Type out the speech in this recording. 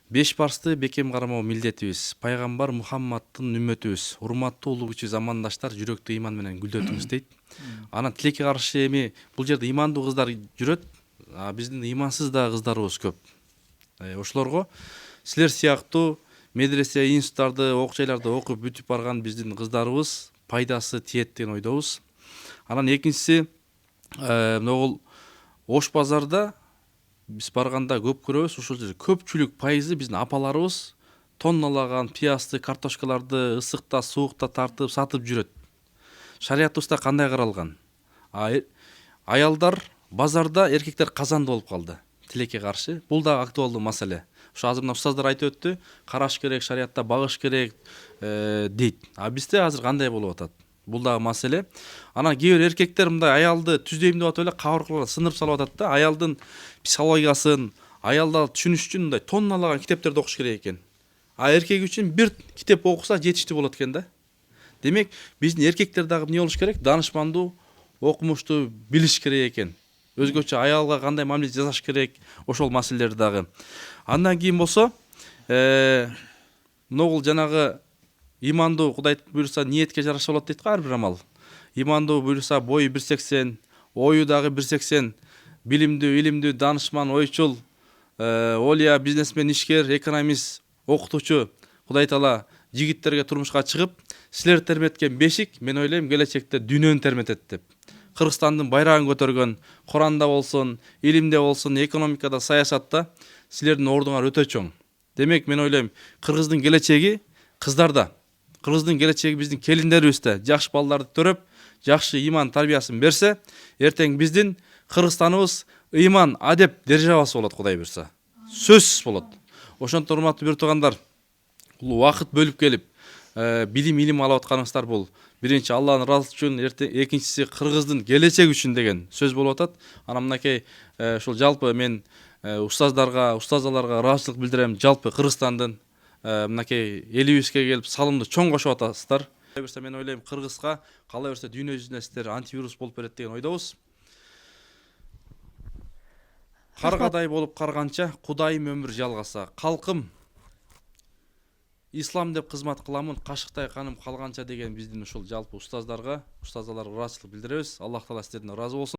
Беш барсты бекем кармоо милдетибиз. Пайгамбар Мухаммаддын үммөтүбүз. Урматтуу улуу кичүү замандаштар, жүрөктүү иман менен гүлдөтүңүз дейт. Анан тилекке каршы эми бул жерде имандуу кыздар жүрөт, а биздин имансыз да кыздарыбыз көп. Ошолорго силер сыяктуу медресе, институттарды, окуу жайларда окуп бүтүп барган биздин кыздарыбыз пайдасы тиет деген ойдобуз. Анан экинчиси, могул Ош базарда биз барганда көп көрөбүз, ушул жерде көпчүлүк пайызы биздин апаларыбыз тонналаган пиязды, картошкаларды ысыкта, суукта тартып сатып жүрөт. Шариятыбызда кандай каралган? Аялдар базарда, эркектер казанда болуп калды. Тилекке каршы. Бул да актуалдуу маселе. Ошо азыр мына устаздар айтып өттү, караш керек, шариятта багыш керек дейт. А бизде азыр кандай болуп атат? Бул дагы маселе. Анан кээ бир эркектер мындай аялды түздөйм деп атып эле кабыргаларга сындырып салып атат да, аялдын психологиясын, аялды түшүнүш үчүн мындай тонналаган китептерди окуш керек экен. А эркек үчүн бир китеп окуса жетиштүү болот экен да. Демек, биздин эркектер дагы эмне болуш керек? Данышмандуу, окумуштуу билиш керек экен. Өзгөчө аялга кандай мамиле жасаш керек, ошол маселелер дагы. Андан кийин болсо, могул жанагы имандуу Кудай буйруса ниетке жараша болот дейт го ар бир амал. Имандуу буйруса бою 180, ою дагы 180, билимдүү, илимдүү, данышман, ойчул, олия, бизнесмен, ишкер, экономист, окутуучу Кудай таала жигиттерге турмушка чыгып, силер терметкен бешик, мен ойлойм, келечекте дүйнөнү терметет деп. Кыргызстандын байрагын көтөргөн, Куранда болсун, илимде болсун, экономикада, саясатта силердин ордуңар өтө чоң. Демек, мен ойлойм, Кыргыздын келечеги кыздарда. Кыргыздын келечеги биздин келиндерибизде. Жакшы балдарды төрөп, жакшы иман тарбиясын берсе, эртең биздин Кыргызстаныбыз ыйман, адеп державасы болот, Кудай буйруса. Сөзсүз болот. Ошондон урматтуу бир туугандар, бул убакыт бөлүп келип, билим, илим алып атканыңыздар бул биринчи Алланын ыраазычы үчүн, экинчиси Кыргыздын келечеги үчүн деген сөз болуп атат. Анан мынакей ушул жалпы мен устаздарга, устазаларга ыраазычылык билдирем. Жалпы Кыргызстандын мынакей элибизге келип салымды чоң кошуп атасыздар. Мен ойлойм, Кыргызга калай берсе дүйнө жүзүнө сиздер антивирус болуп берет деген ойдобуз. Каргадай болуп карганча, Кудайым өмүр жалгаса, калкым ислам деп кызмат кыламын, кашыктай каным калганча деген биздин ушул жалпы устаздарга, устазаларга ыраазычылык билдиребиз. Аллах таала сиздерден ыраазы болсун.